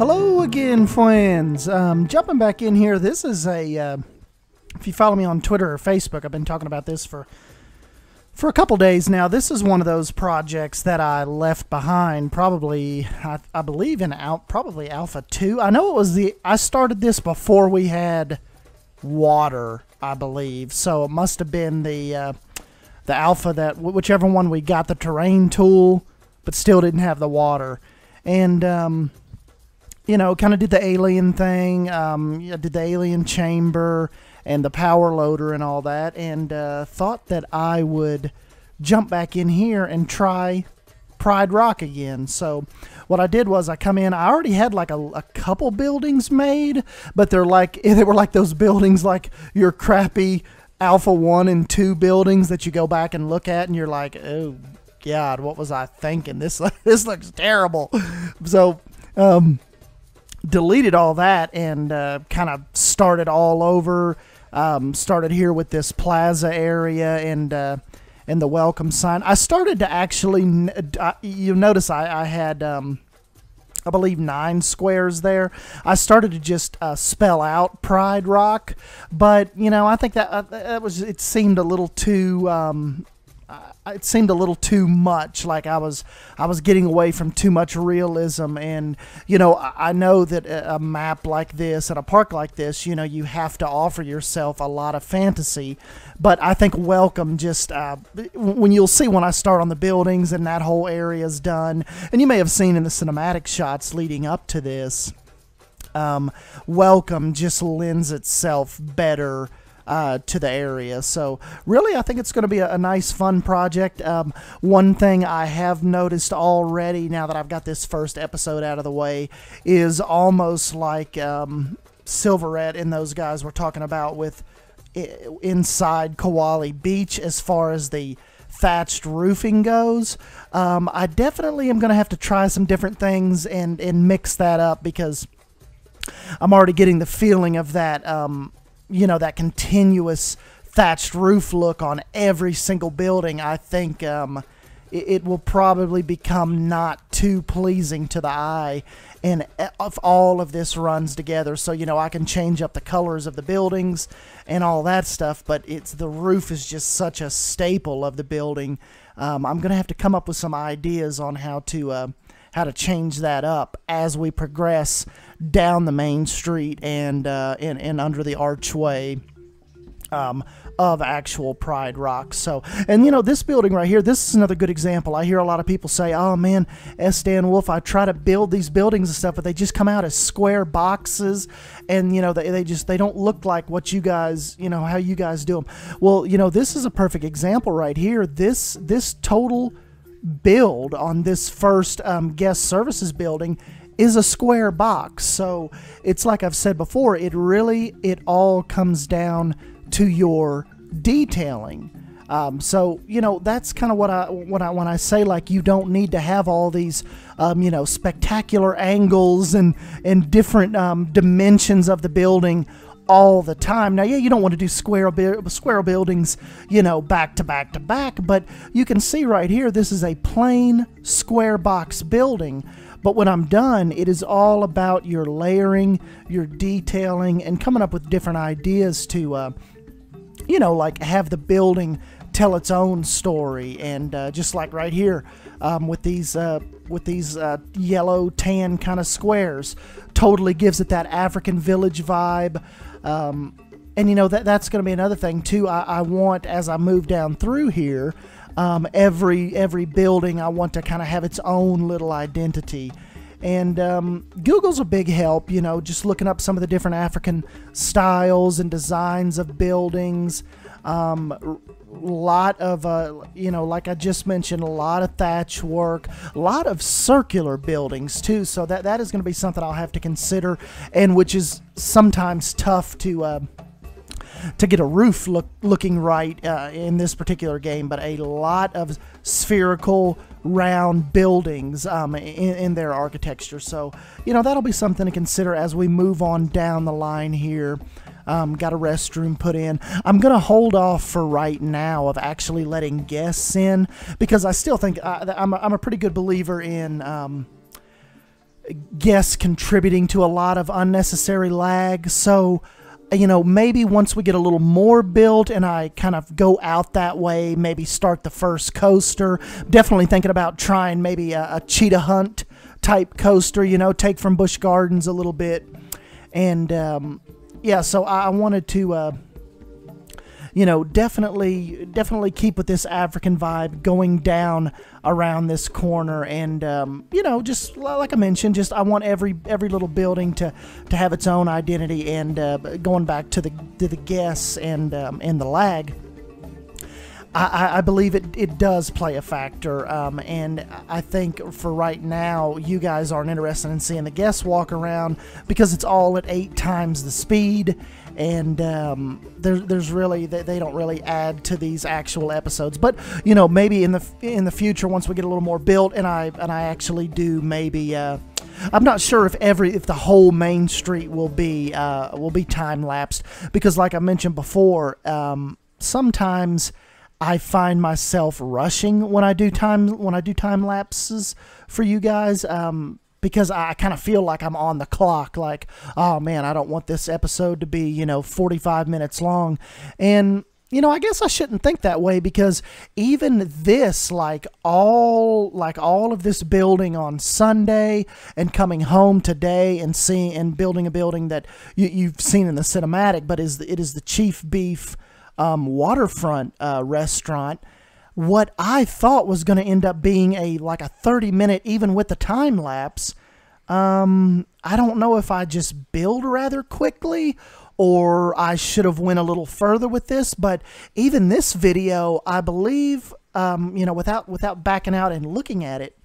Hello again, friends. Jumping back in here, this is a, if you follow me on Twitter or Facebook, I've been talking about this for a couple days now. This is one of those projects that I left behind, probably, I believe in probably Alpha 2. I know it was I started this before we had water, I believe, so it must have been the Alpha, that whichever one we got the terrain tool, but still didn't have the water. And, you know, kind of did the alien thing, did the alien chamber and the power loader and all that, and thought that I would jump back in here and try Pride Rock again. So what I did was I come in, I already had like a couple buildings made, but they were like those buildings, like your crappy Alpha 1 and 2 buildings that you go back and look at and you're like, oh God, what was I thinking? This looks terrible. So deleted all that and kind of started all over. Started here with this plaza area and the welcome sign. I started to actually, you notice I had, I believe 9 squares there. I started to just spell out Pride Rock, but you know, I think that it seemed a little too. It seemed a little too much, like I was getting away from too much realism. And you know, I know that a map like this and a park like this, you know, you have to offer yourself a lot of fantasy. But I think welcome just when you'll see when I start on the buildings and that whole area is done, and you may have seen in the cinematic shots leading up to this, welcome just lends itself better to the area. So really, I think it's going to be a nice, fun project. One thing I have noticed already, now that I've got this first episode out of the way, is almost like Silverette and those guys were talking about with inside Koali Beach as far as the thatched roofing goes. I definitely am going to have to try some different things and mix that up, because I'm already getting the feeling of that you know, that continuous thatched roof look on every single building. I think it will probably become not too pleasing to the eye, and if all of this runs together. So, you know, I can change up the colors of the buildings and all that stuff, but the roof is just such a staple of the building. I'm going to have to come up with some ideas on how to change that up as we progress down the main street and under the archway of actual Pride Rock. So, and you know, this building right here, this is another good example. I hear a lot of people say, oh man, Sdanwolf, I try to build these buildings and stuff, but they just come out as square boxes, and you know, they don't look like what you guys, you know, how you guys do them. Well, you know, this is a perfect example right here. This total build on this first guest services building is a square box. So it's like I've said before, it all comes down to your detailing. So you know, that's kind of what I when I say, like, you don't need to have all these you know, spectacular angles and different dimensions of the building all the time. Now, yeah, you don't want to do square buildings, you know, back to back to back, but you can see right here, this is a plain square box building. But when I'm done, it is all about your layering, your detailing, and coming up with different ideas to, you know, like have the building tell its own story. And just like right here, with these yellow tan kind of squares, totally gives it that African village vibe. And you know, that's going to be another thing too. I want, as I move down through here, every building, I want to kind of have its own little identity. And Google's a big help, you know, just looking up some of the different African styles and designs of buildings. Lot of, you know, like I just mentioned, a lot of thatch work, a lot of circular buildings too. So that is going to be something I'll have to consider, and which is sometimes tough to get a roof looking right in this particular game. But a lot of spherical, round buildings in their architecture. So, you know, that'll be something to consider as we move on down the line here. Got a restroom put in. I'm going to hold off for right now of actually letting guests in, because I still think I'm a pretty good believer in guess contributing to a lot of unnecessary lag. So, you know, maybe once we get a little more built and I kind of go out that way, maybe start the first coaster. Definitely thinking about trying maybe a cheetah hunt type coaster, you know, take from Busch Gardens a little bit. And yeah, so I wanted to you know, definitely keep with this African vibe going down around this corner. And you know, just like I mentioned, just I want every little building to have its own identity. And going back to the guests and the lag, I believe it does play a factor, and I think for right now, you guys aren't interested in seeing the guests walk around because it's all at 8 times the speed, and there's really they don't really add to these actual episodes. But you know, maybe in the future, once we get a little more built, and I actually do maybe. I'm not sure if the whole Mainstreet will be time lapsed, because like I mentioned before, sometimes I find myself rushing when I do time lapses for you guys, because I kind of feel like I'm on the clock, like, oh man, I don't want this episode to be, you know, 45 minutes long. And you know, I guess I shouldn't think that way, because even this, like all of this building on Sunday and coming home today and seeing and building a building that you've seen in the cinematic, but it is the Chief Beef waterfront restaurant. What I thought was going to end up being like a 30-minute, even with the time lapse. I don't know if I just build rather quickly or I should have went a little further with this, but even this video, I believe, you know, without backing out and looking at it,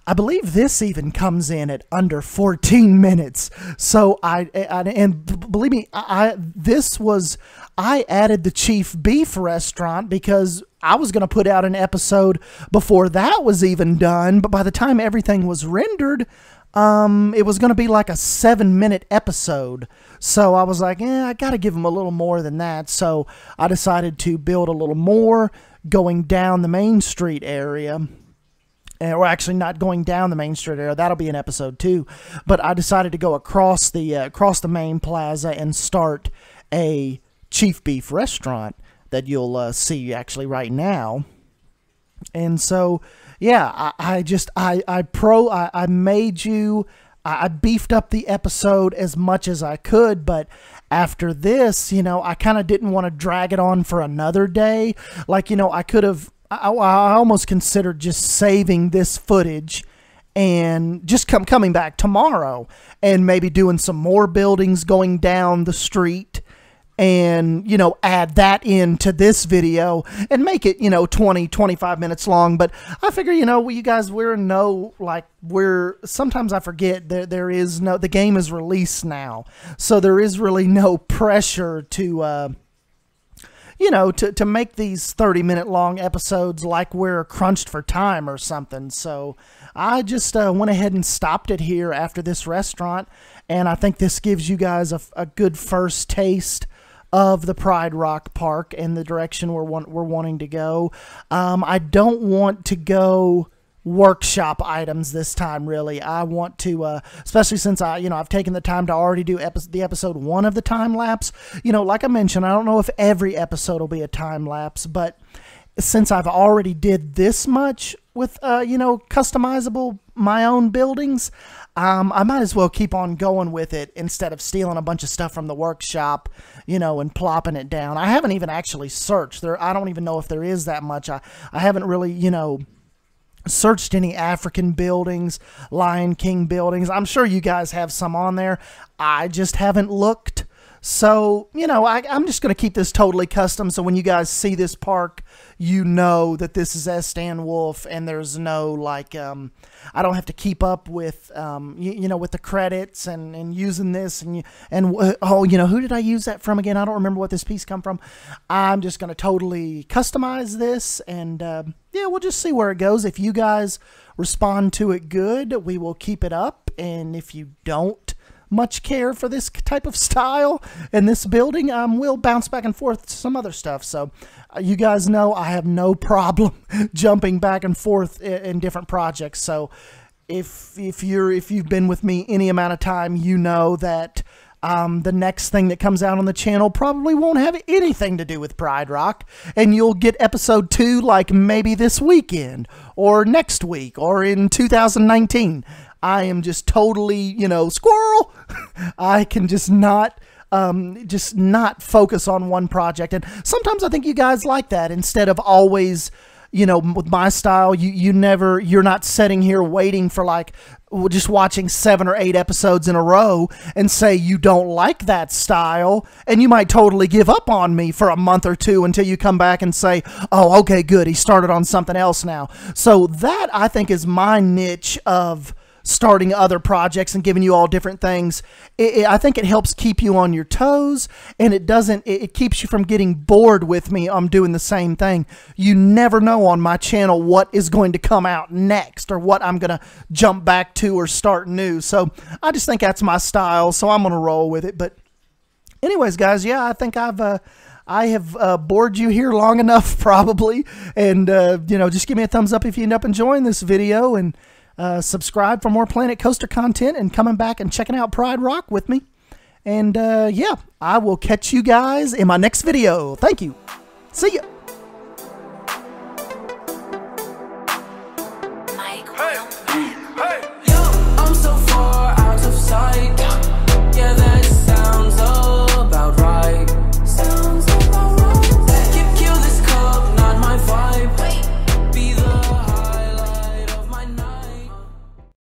I believe this even comes in at under 14 minutes. So and believe me, I added the Chief Beef restaurant because I was going to put out an episode before that was even done. But by the time everything was rendered, it was going to be like a 7-minute episode. So I was like, I got to give them a little more than that. So I decided to build a little more going down the Mainstreet area. And we're actually not going down the Mainstreet area. That'll be an episode too. But I decided to go across the main plaza and start a Chief Beef restaurant that you'll see actually right now. And so, yeah, I beefed up the episode as much as I could, but after this, you know, I kind of didn't want to drag it on for another day. Like, you know, I could have. I almost considered just saving this footage and just coming back tomorrow and maybe doing some more buildings going down the street and, you know, add that into this video and make it, you know, 20-25 minutes long. But I figure, you know, you guys, sometimes I forget that the game is released now, so there is really no pressure to you know, to make these 30-minute long episodes like we're crunched for time or something. So I just went ahead and stopped it here after this restaurant, and I think this gives you guys a good first taste of the Pride Rock Park and the direction we're wanting to go. I don't want to go workshop items this time, really. I want to, especially since I've taken the time to already do the episode 1 of the time lapse. You know, like I mentioned, I don't know if every episode will be a time lapse, but since I've already did this much with, you know, customizable my own buildings, I might as well keep on going with it instead of stealing a bunch of stuff from the workshop, you know, and plopping it down. I haven't even actually searched there. I don't even know if there is that much. I haven't really, you know, searched any African buildings, Lion King buildings. I'm sure you guys have some on there. I just haven't looked. So, you know, I'm just going to keep this totally custom. So when you guys see this park, you know that this is Sdanwolf, and there's no, like, I don't have to keep up with, you know, with the credits and using this. Oh, you know, who did I use that from again? I don't remember what this piece come from. I'm just going to totally customize this, and yeah, we'll just see where it goes. If you guys respond to it good, we will keep it up. And if you don't much care for this type of style and this building, we'll bounce back and forth to some other stuff. So you guys know I have no problem jumping back and forth in different projects. So if you've been with me any amount of time, you know that the next thing that comes out on the channel probably won't have anything to do with Pride Rock, and you'll get episode 2 like maybe this weekend or next week or in 2019. I am just totally, you know, squirrel. I can just not focus on one project, and sometimes I think you guys like that. Instead of always, you know, with my style, you're not sitting here waiting for like just watching 7 or 8 episodes in a row and say you don't like that style, and you might totally give up on me for a month or 2 until you come back and say, oh, okay, good, he started on something else now. So that, I think, is my niche of starting other projects and giving you all different things. I think it helps keep you on your toes, and it keeps you from getting bored with me. I'm doing the same thing. You never know on my channel what is going to come out next or what I'm going to jump back to or start new. So I just think that's my style, so I'm going to roll with it. But anyways, guys, yeah, I think I have bored you here long enough probably, and you know, just give me a thumbs up if you end up enjoying this video, and subscribe for more Planet Coaster content and coming back and checking out Pride Rock with me. And yeah, I will catch you guys in my next video. Thank you. See ya.